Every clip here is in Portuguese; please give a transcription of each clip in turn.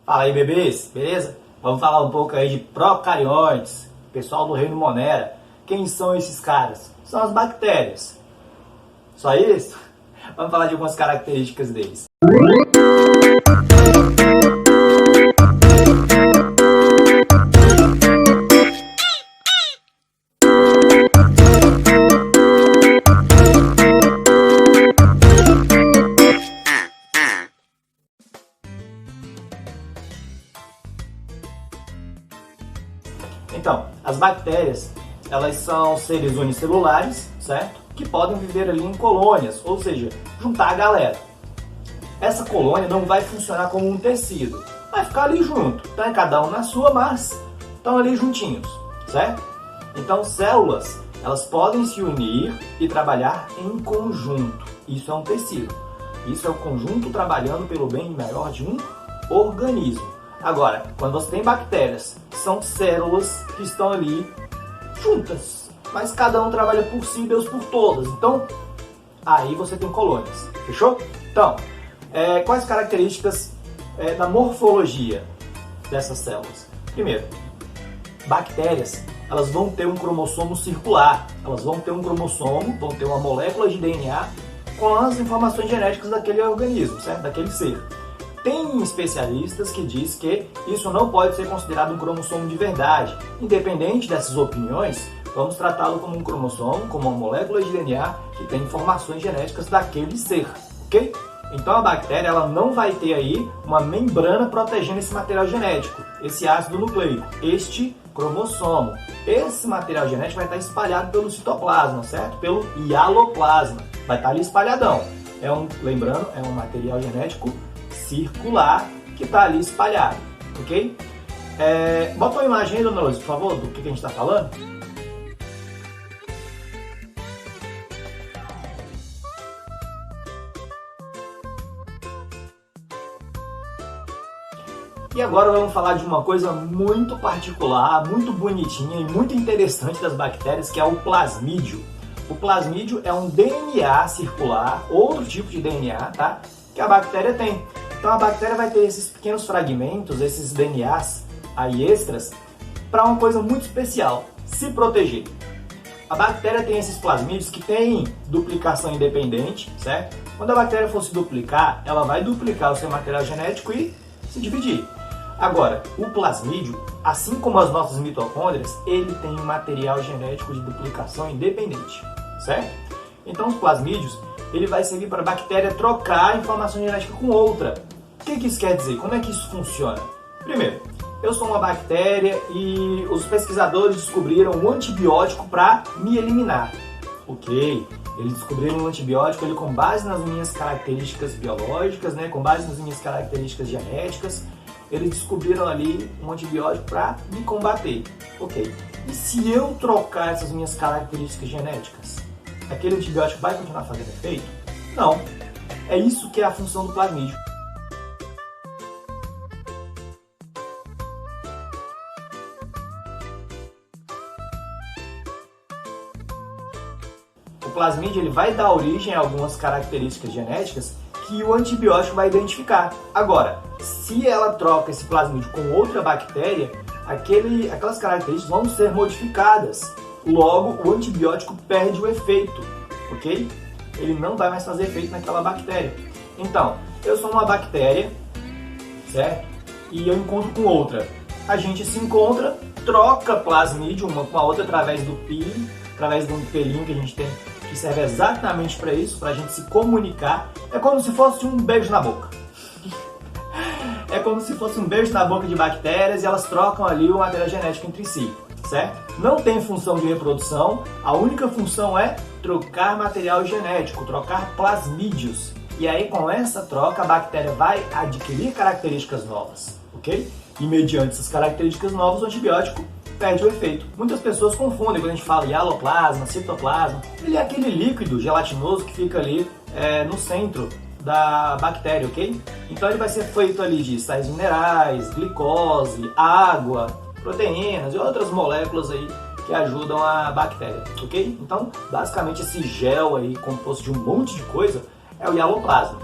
Fala aí, bebês, beleza? Vamos falar um pouco aí de procariontes, pessoal do reino Monera. Quem são esses caras? São as bactérias. Só isso? Vamos falar de algumas características deles. Então, as bactérias, elas são seres unicelulares, certo? Que podem viver ali em colônias, ou seja, juntar a galera. Essa colônia não vai funcionar como um tecido, vai ficar ali junto. Então é cada um na sua, mas estão ali juntinhos, certo? Então células, elas podem se unir e trabalhar em conjunto. Isso é um tecido. Isso é o conjunto trabalhando pelo bem maior de um organismo. Agora, quando você tem bactérias, são células que estão ali juntas, mas cada um trabalha por si, Deus por todas. Então, aí você tem colônias, fechou? Então, quais características da morfologia dessas células? Primeiro, bactérias, elas vão ter um cromossomo circular, elas vão ter um cromossomo, vão ter uma molécula de DNA com as informações genéticas daquele organismo, certo? Daquele ser. Tem especialistas que dizem que isso não pode ser considerado um cromossomo de verdade. Independente dessas opiniões, vamos tratá-lo como um cromossomo, como uma molécula de DNA que tem informações genéticas daquele ser, ok? Então a bactéria ela não vai ter aí uma membrana protegendo esse material genético, esse ácido nucleico, este cromossomo. Esse material genético vai estar espalhado pelo citoplasma, certo? Pelo hialoplasma. Vai estar ali espalhadão. Lembrando, é um material genético circular que está ali espalhado, ok? Bota uma imagem aí, dona Luz, por favor, do que a gente está falando. E agora vamos falar de uma coisa muito particular, muito bonitinha e muito interessante das bactérias, que é o plasmídio. O plasmídio é um DNA circular, outro tipo de DNA, tá? Que a bactéria tem. Então a bactéria vai ter esses pequenos fragmentos, esses DNAs aí extras, para uma coisa muito especial, se proteger. A bactéria tem esses plasmídios que têm duplicação independente, certo? Quando a bactéria for se duplicar, ela vai duplicar o seu material genético e se dividir. Agora, o plasmídio, assim como as nossas mitocôndrias, ele tem um material genético de duplicação independente, certo? Então os plasmídios, ele vai servir para a bactéria trocar informação genética com outra. O que isso quer dizer? Como é que isso funciona? Primeiro, eu sou uma bactéria e os pesquisadores descobriram um antibiótico para me eliminar. Ok, eles descobriram um antibiótico com base nas minhas características biológicas, né, com base nas minhas características genéticas. Eles descobriram ali um antibiótico para me combater. Ok, e se eu trocar essas minhas características genéticas? Aquele antibiótico vai continuar fazendo efeito? Não. É isso que é a função do plasmídio. O plasmídio ele vai dar origem a algumas características genéticas que o antibiótico vai identificar. Agora, se ela troca esse plasmídio com outra bactéria, aquelas características vão ser modificadas. Logo, o antibiótico perde o efeito, ok? Ele não vai mais fazer efeito naquela bactéria. Então, eu sou uma bactéria, certo? E eu encontro com outra. A gente se encontra, troca plasmídio uma com a outra através do pili, através de um pelinho que a gente tem, que serve exatamente para isso, para a gente se comunicar. É como se fosse um beijo na boca. É como se fosse um beijo na boca de bactérias e elas trocam ali o material genético entre si, certo? Não tem função de reprodução, a única função é trocar material genético, trocar plasmídios. E aí com essa troca a bactéria vai adquirir características novas, ok? E mediante essas características novas o antibiótico perde o efeito. Muitas pessoas confundem quando a gente fala hialoplasma, citoplasma. Ele é aquele líquido gelatinoso que fica ali no centro da bactéria, ok? Então ele vai ser feito ali de sais minerais, glicose, água, proteínas e outras moléculas aí que ajudam a bactéria, ok? Então, basicamente esse gel aí composto de um monte de coisa é o hialoplasma.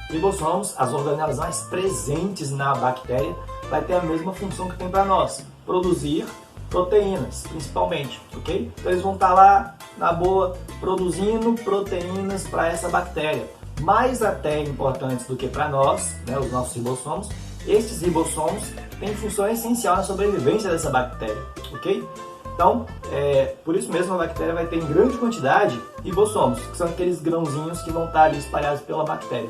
ribossomos, as organelas mais presentes na bactéria, vai ter a mesma função que tem para nós, produzir proteínas, principalmente, ok? Então eles vão estar lá, na boa, produzindo proteínas para essa bactéria. Mais até importantes do que para nós, né, os nossos ribossomos, estes ribossomos têm função essencial na sobrevivência dessa bactéria, ok? Então, por isso mesmo a bactéria vai ter em grande quantidade ribossomos, que são aqueles grãozinhos que vão estar ali espalhados pela bactéria.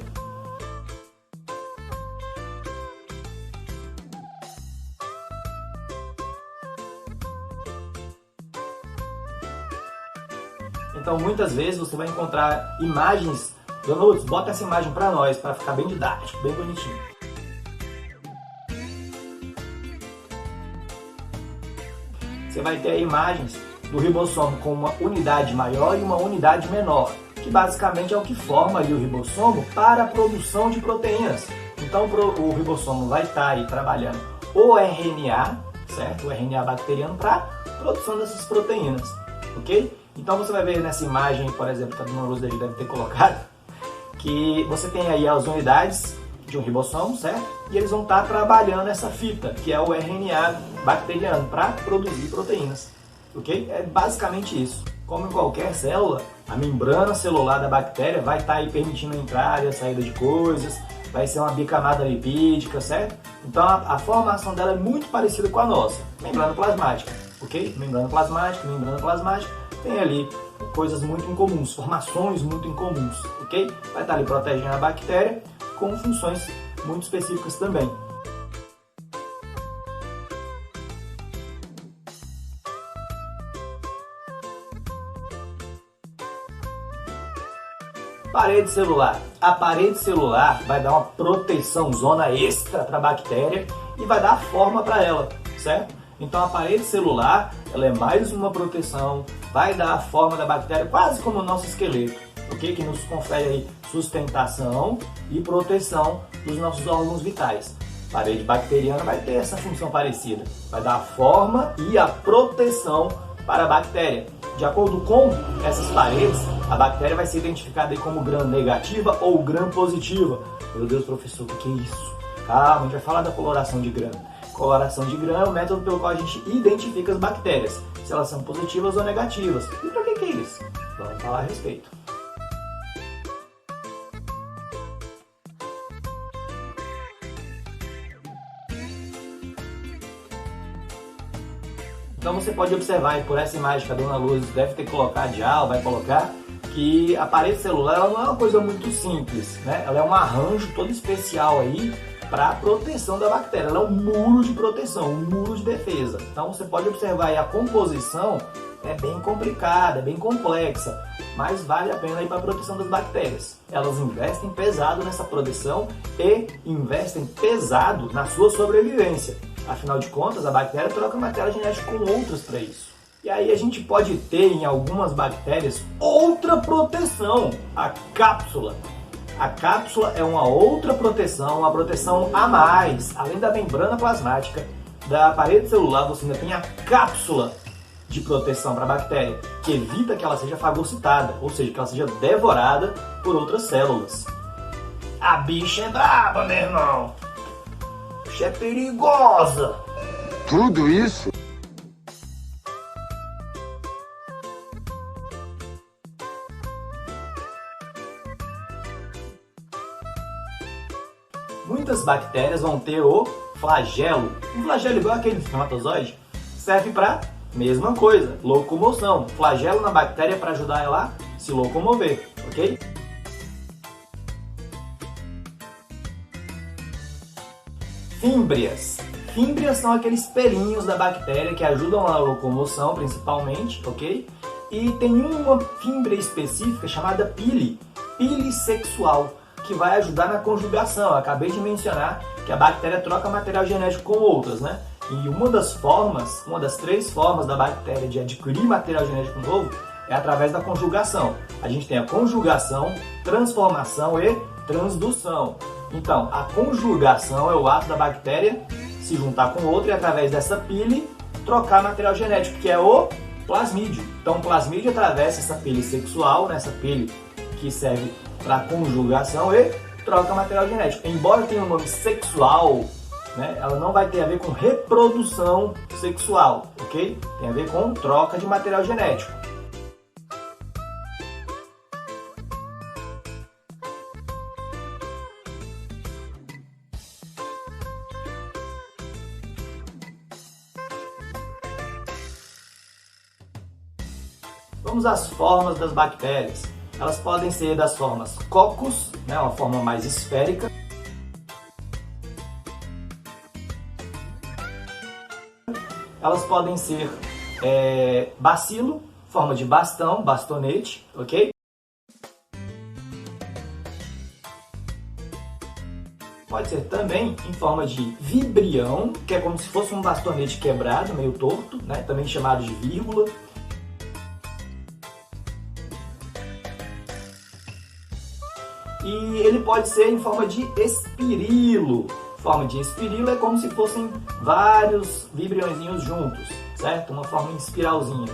Então, muitas vezes você vai encontrar imagens. Dona Lourdes, bota essa imagem para nós, para ficar bem didático, bem bonitinho. Você vai ter imagens do ribossomo com uma unidade maior e uma unidade menor, que basicamente é o que forma ali o ribossomo para a produção de proteínas. Então, o ribossomo vai estar aí trabalhando o RNA, certo? O RNA bacteriano para a produção dessas proteínas, ok? Então você vai ver nessa imagem, por exemplo, que a Dona Lourdes deve ter colocado, que você tem aí as unidades de um ribossomo, certo? E eles vão estar trabalhando essa fita, que é o RNA bacteriano, para produzir proteínas, ok? É basicamente isso. Como em qualquer célula, a membrana celular da bactéria vai estar aí permitindo a entrada e a saída de coisas, vai ser uma bicamada lipídica, certo? Então a formação dela é muito parecida com a nossa, membrana plasmática, ok? Membrana plasmática, tem ali coisas muito incomuns, formações muito incomuns, ok? Vai estar ali protegendo a bactéria com funções muito específicas também. Parede celular. A parede celular vai dar uma proteção, zona extra para a bactéria e vai dar forma para ela, certo? Então a parede celular, ela é mais uma proteção, vai dar a forma da bactéria quase como o nosso esqueleto, ok? Que nos confere aí sustentação e proteção dos nossos órgãos vitais. A parede bacteriana vai ter essa função parecida, vai dar a forma e a proteção para a bactéria. De acordo com essas paredes, a bactéria vai ser identificada aí como gram negativa ou gram positiva. Meu Deus, professor, o que é isso? Calma, a gente vai falar da coloração de gram. Coloração de gram é o método pelo qual a gente identifica as bactérias, se elas são positivas ou negativas. E para que é isso? Vamos falar a respeito. Então você pode observar por essa imagem que a Dona Lourdes deve ter colocado já, ou vai colocar, que a parede celular ela não é uma coisa muito simples, né? Ela é um arranjo todo especial aí para a proteção da bactéria. Ela é um muro de proteção, um muro de defesa. Então você pode observar aí a composição é bem complicada, é bem complexa, mas vale a pena aí para a proteção das bactérias. Elas investem pesado nessa proteção e investem pesado na sua sobrevivência. Afinal de contas, a bactéria troca material genético com outras para isso. E aí a gente pode ter em algumas bactérias outra proteção, a cápsula. A cápsula é uma outra proteção, uma proteção a mais. Além da membrana plasmática, da parede celular, você ainda tem a cápsula de proteção para a bactéria, que evita que ela seja fagocitada, ou seja, que ela seja devorada por outras células. A bicha é braba, meu irmão! A bicha é perigosa! Tudo isso? Muitas bactérias vão ter o flagelo. Um flagelo igual aquele espermatozoide serve para mesma coisa, locomoção. Flagelo na bactéria para ajudar ela a se locomover, ok? Fímbrias. Fímbrias são aqueles pelinhos da bactéria que ajudam na locomoção, principalmente, ok? E tem uma fímbria específica chamada pili, pili sexual, que vai ajudar na conjugação. Eu acabei de mencionar que a bactéria troca material genético com outras, né? E uma das 3 formas da bactéria de adquirir material genético novo é através da conjugação. A gente tem a conjugação, transformação e transdução. Então, a conjugação é o ato da bactéria se juntar com outra e através dessa pili trocar material genético, que é o plasmídio. Então, o plasmídio atravessa essa pili sexual, nessa pili que serve para conjugação e troca material genético. Embora tenha um nome sexual, né, ela não vai ter a ver com reprodução sexual, ok? Tem a ver com troca de material genético. Vamos às formas das bactérias. Elas podem ser das formas coccus, né, uma forma mais esférica. Elas podem ser bacilo, forma de bastão, bastonete, ok? Pode ser também em forma de vibrião, que é como se fosse um bastonete quebrado, meio torto, né, também chamado de vírgula. E ele pode ser em forma de espirilo. Forma de espirilo é como se fossem vários vibriõezinhos juntos, certo? Uma forma em espiralzinha.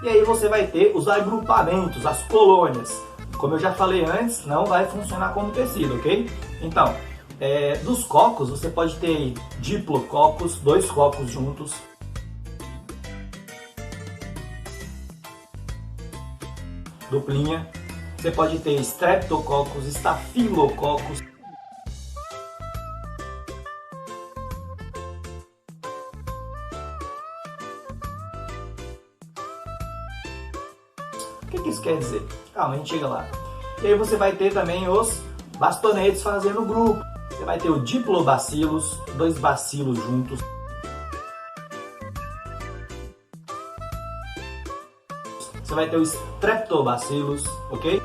E aí você vai ter os agrupamentos, as colônias. Como eu já falei antes, não vai funcionar como tecido, ok? Então, dos cocos, você pode ter diplococos, 2 cocos juntos. Duplinha. Você pode ter streptococcus, estafilococos. O que isso quer dizer? Calma, a gente chega lá. E aí você vai ter também os bastonetes fazendo grupo. Você vai ter o diplobacillus, 2 bacilos juntos. Você vai ter o streptobacillus, ok?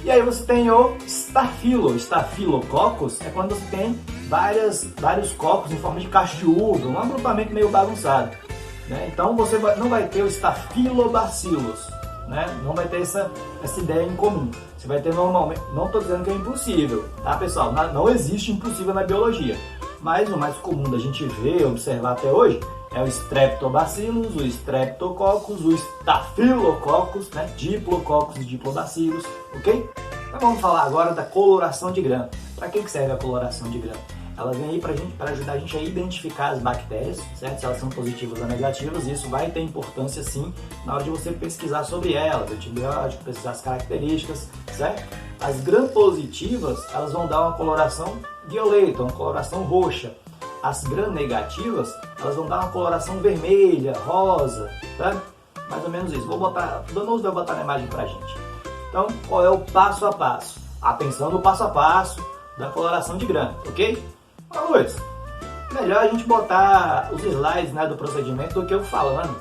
E aí você tem o Staphylococcus, é quando você tem vários cocos em forma de cacho de uva, um agrupamento meio bagunçado, né? Então você não vai ter o Staphylobacillus, né? Não vai ter essa ideia em comum. Você vai ter normalmente, não estou dizendo que é impossível, tá, pessoal? Não existe impossível na biologia, mas o mais comum da gente ver, observar até hoje, é o Streptobacillus, o Streptococcus, o Staphylococcus, né? Diplococcus e Diplobacillus, ok? Então vamos falar agora da coloração de grã. Para que serve a coloração de grã? Ela vem aí para ajudar a gente a identificar as bactérias, certo? Se elas são positivas ou negativas, e isso vai ter importância sim na hora de você pesquisar sobre elas, antibiótico, pesquisar as características, certo? As gram-positivas, elas vão dar uma coloração violeta, uma coloração roxa. As gram-negativas, elas vão dar uma coloração vermelha, rosa, tá? Mais ou menos isso. O Donoso vai botar na imagem pra gente. Então, qual é o passo a passo? Atenção no passo a passo da coloração de grã, ok? Então, Luiz, melhor a gente botar os slides, né, do procedimento do que eu falando.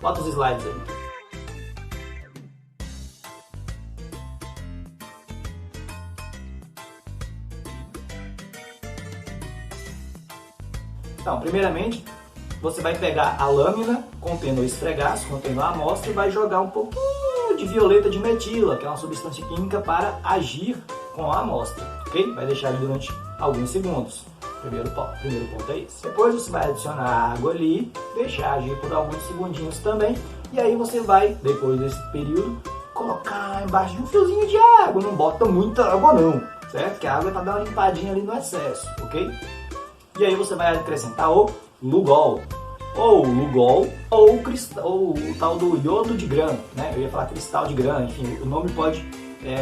Bota os slides aí. Então, primeiramente, você vai pegar a lâmina contendo o esfregaço, contendo a amostra, e vai jogar um pouquinho de violeta de metila, que é uma substância química para agir com a amostra, ok? Vai deixar ali durante alguns segundos. Primeiro ponto é esse. Depois você vai adicionar água ali, deixar agir por alguns segundinhos também, e aí você vai, depois desse período, colocar embaixo de um fiozinho de água. Não bota muita água não, certo? Que a água é para dar uma limpadinha ali no excesso, ok? E aí você vai acrescentar o Lugol, ou o tal do iodo de grã, né? Eu ia falar cristal de grã, enfim, o nome pode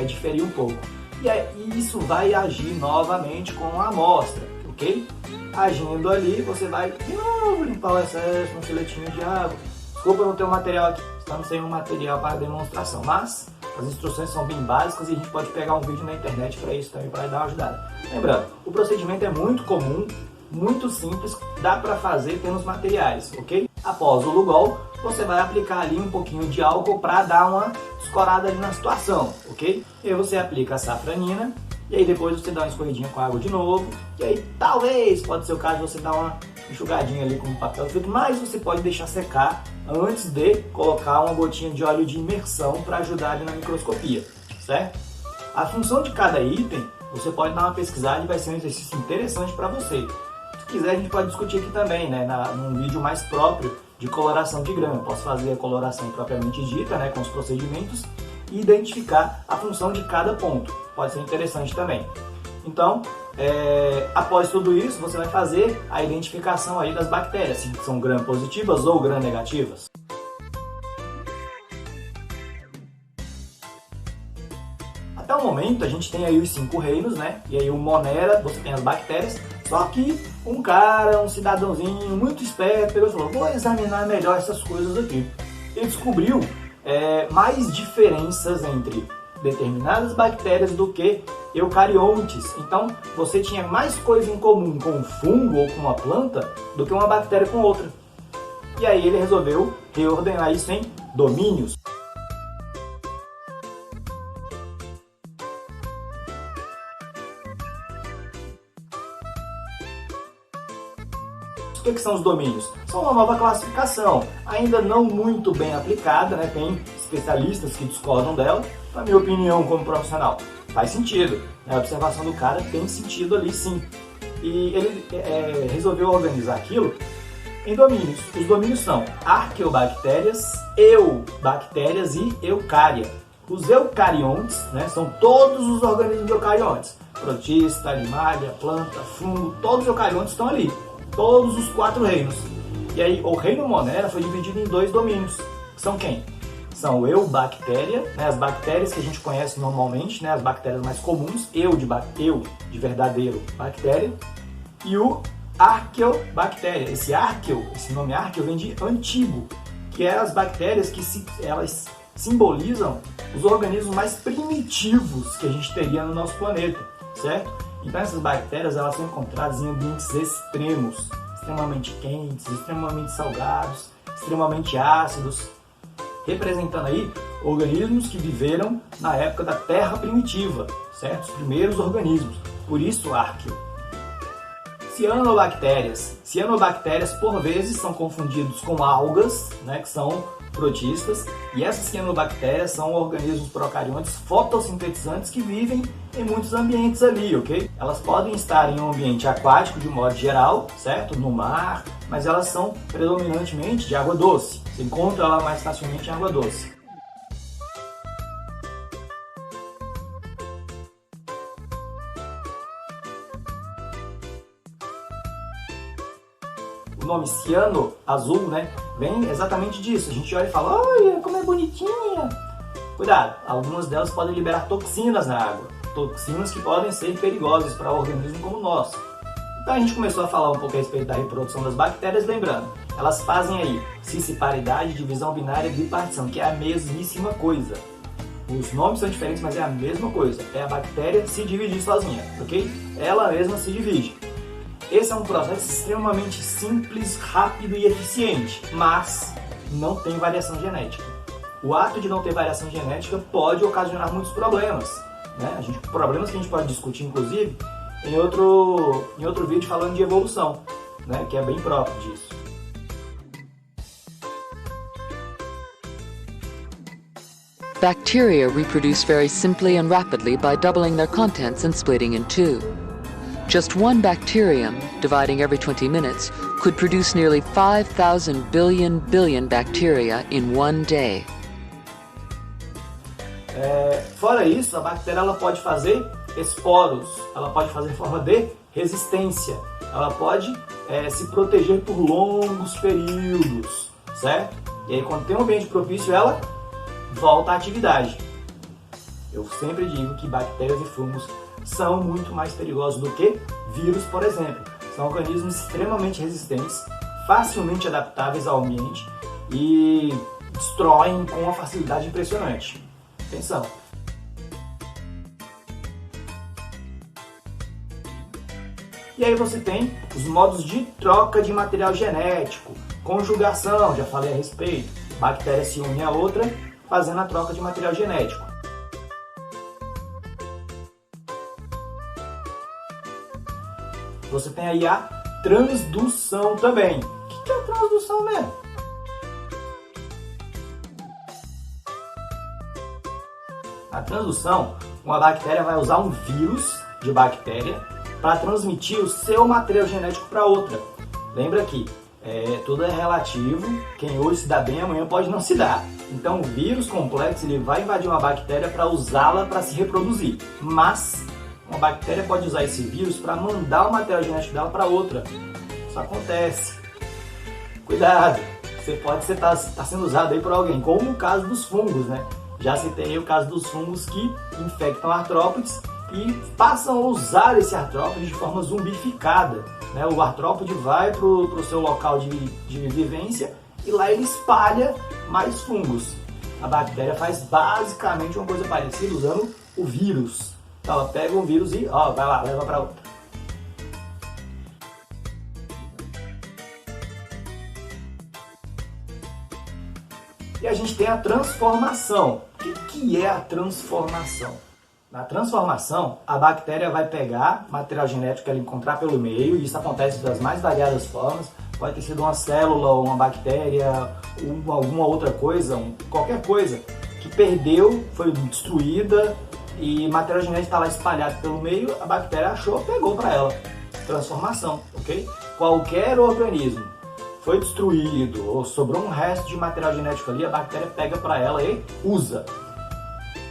diferir um pouco. E aí, isso vai agir novamente com a amostra, ok? Agindo ali, você vai de novo limpar o excesso com um filetinho de água. Desculpa não ter o material aqui, estamos sem um material para demonstração, mas as instruções são bem básicas e a gente pode pegar um vídeo na internet para isso também, para dar uma ajudada. Lembrando, o procedimento é muito comum, muito simples, dá para fazer tendo os materiais, ok? Após o Lugol, você vai aplicar ali um pouquinho de álcool para dar uma escorada ali na situação, ok? E aí você aplica a safranina, e aí depois você dá uma escorridinha com água de novo, e aí talvez, pode ser o caso de você dar uma enxugadinha ali com papel filtro, mas você pode deixar secar antes de colocar uma gotinha de óleo de imersão para ajudar ali na microscopia, certo? A função de cada item, você pode dar uma pesquisada e vai ser um exercício interessante para você. Se quiser, a gente pode discutir aqui também, né, num vídeo mais próprio de coloração de grama. Eu posso fazer a coloração propriamente dita, né, com os procedimentos, e identificar a função de cada ponto. Pode ser interessante também. Então, após tudo isso, você vai fazer a identificação aí das bactérias, se são gram-positivas ou gram-negativas. Até o momento, a gente tem aí os 5 reinos, né? E aí o Monera, você tem as bactérias, só que um cara, um cidadãozinho muito esperto, pegou e falou, vou examinar melhor essas coisas aqui. Ele descobriu mais diferenças entre determinadas bactérias do que eucariontes. Então, você tinha mais coisa em comum com um fungo ou com uma planta do que uma bactéria com outra. E aí ele resolveu reordenar isso em domínios. O que são os domínios? São uma nova classificação, ainda não muito bem aplicada, né? Tem especialistas que discordam dela. Na minha opinião, como profissional, faz sentido, né? A observação do cara tem sentido ali sim. E ele resolveu organizar aquilo em domínios. Os domínios são arqueobactérias, eubactérias e eucária. Os eucariontes, né, são todos os organismos eucariontes. Protista, animalia, planta, fungo, todos os eucariontes estão ali. Todos os 4 reinos. E aí o reino Monera foi dividido em 2 domínios. São quem? São eubactéria, né, as bactérias que a gente conhece normalmente, né, as bactérias mais comuns, eu de verdadeiro bactéria, e o arqueobactéria. Esse nome arqueo vem de antigo, que é as bactérias que elas simbolizam os organismos mais primitivos que a gente teria no nosso planeta, certo? Então essas bactérias elas são encontradas em ambientes extremos, extremamente quentes, extremamente salgados, extremamente ácidos, representando aí organismos que viveram na época da Terra primitiva, certo? Os primeiros organismos, por isso arqueo. Cianobactérias por vezes são confundidos com algas, né, que são protistas, e essas cianobactérias são organismos procariontes fotossintetizantes que vivem em muitos ambientes ali, ok? Elas podem estar em um ambiente aquático de modo geral, certo? No mar, mas elas são predominantemente de água doce. Você encontra ela mais facilmente em água doce. O nome ciano, azul, né, vem exatamente disso. A gente olha e fala, olha como é bonitinha. Cuidado, algumas delas podem liberar toxinas na água. Toxinas que podem ser perigosas para o organismo como o nosso. Então a gente começou a falar um pouco a respeito da reprodução das bactérias, lembrando, elas fazem aí cisciparidade, divisão binária e bipartição, que é a mesmíssima coisa. Os nomes são diferentes, mas é a mesma coisa. É a bactéria se dividir sozinha, ok? Ela mesma se divide. Esse é um processo extremamente simples, rápido e eficiente, mas não tem variação genética. O ato de não ter variação genética pode ocasionar muitos problemas, né? Problemas que a gente pode discutir, inclusive, em outro vídeo falando de evolução, né? Que é bem próprio disso. Bacteria reproduce very simply and rapidly by doubling their contents and splitting in 2. Just one bacterium, dividing every 20 minutes, could produce nearly 5,000 billion bacteria in one day. Fora isso, a bactéria ela pode fazer esporos, ela pode fazer forma de resistência, ela pode se proteger por longos períodos, certo? E aí quando tem um ambiente propício, ela volta à atividade. Eu sempre digo que bactérias e fungos são muito mais perigosos do que vírus, por exemplo. São organismos extremamente resistentes, facilmente adaptáveis ao ambiente e destroem com uma facilidade impressionante. Atenção! E aí você tem os modos de troca de material genético, conjugação, já falei a respeito. Bactéria se une a outra, fazendo a troca de material genético. Você tem aí a transdução também. O que é a transdução mesmo? Na transdução, uma bactéria vai usar um vírus de bactéria para transmitir o seu material genético para outra. Lembra que tudo é relativo, quem hoje se dá bem, amanhã pode não se dar. Então o vírus complexo ele vai invadir uma bactéria para usá-la para se reproduzir. Mas uma bactéria pode usar esse vírus para mandar o material genético dela para outra. Isso acontece. Cuidado, você pode estar sendo usado aí por alguém, como no caso dos fungos, né? Já citei o caso dos fungos que infectam artrópodes e passam a usar esse artrópode de forma zumbificada. Né? O artrópode vai para o seu local de vivência e lá ele espalha mais fungos. A bactéria faz basicamente uma coisa parecida usando o vírus. Então ela pega um vírus e vai lá, leva para outra. E a gente tem a transformação. O que é a transformação? Na transformação, a bactéria vai pegar material genético que ela encontrar pelo meio, e isso acontece das mais variadas formas. Pode ter sido uma célula, uma bactéria, alguma outra coisa, qualquer coisa que perdeu, foi destruída e material genético está lá espalhado pelo meio, a bactéria achou, pegou para ela. Transformação, ok? Qualquer organismo foi destruído ou sobrou um resto de material genético ali, a bactéria pega para ela e usa.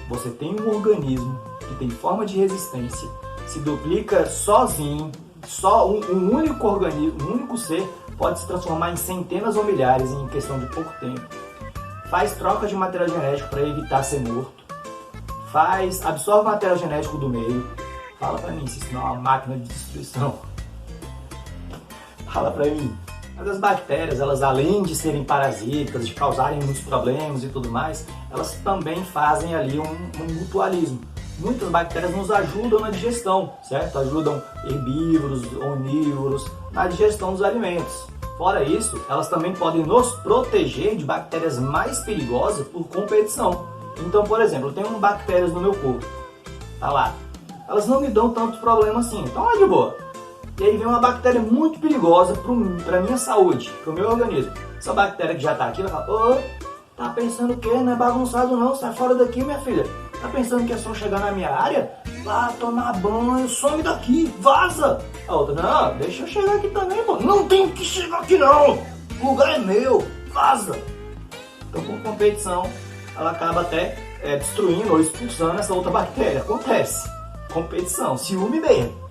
Você tem um organismo que tem forma de resistência, se duplica sozinho, só um único organismo, um único ser pode se transformar em centenas ou milhares em questão de pouco tempo. Faz troca de material genético para evitar ser morto. Absorve material genético do meio. Fala para mim se isso não é uma máquina de destruição. Fala para mim. Mas as bactérias, elas além de serem parasitas, de causarem muitos problemas e tudo mais, elas também fazem ali um mutualismo. Muitas bactérias nos ajudam na digestão, certo? Ajudam herbívoros, onívoros na digestão dos alimentos. Fora isso, elas também podem nos proteger de bactérias mais perigosas por competição. Então, por exemplo, eu tenho bactérias no meu corpo, tá lá. Elas não me dão tanto problema assim, então é de boa. E aí vem uma bactéria muito perigosa para minha saúde, para o meu organismo. Essa bactéria que já está aqui vai falar: tá pensando o quê? Não é bagunçado não, sai fora daqui, minha filha. Tá pensando que é só chegar na minha área? Vá tomar banho, some daqui, vaza. A outra: não, deixa eu chegar aqui também, pô. Não tem que chegar aqui não, o lugar é meu, vaza. Então, por competição, ela acaba até destruindo ou expulsando essa outra bactéria. Acontece. Competição, ciúme mesmo.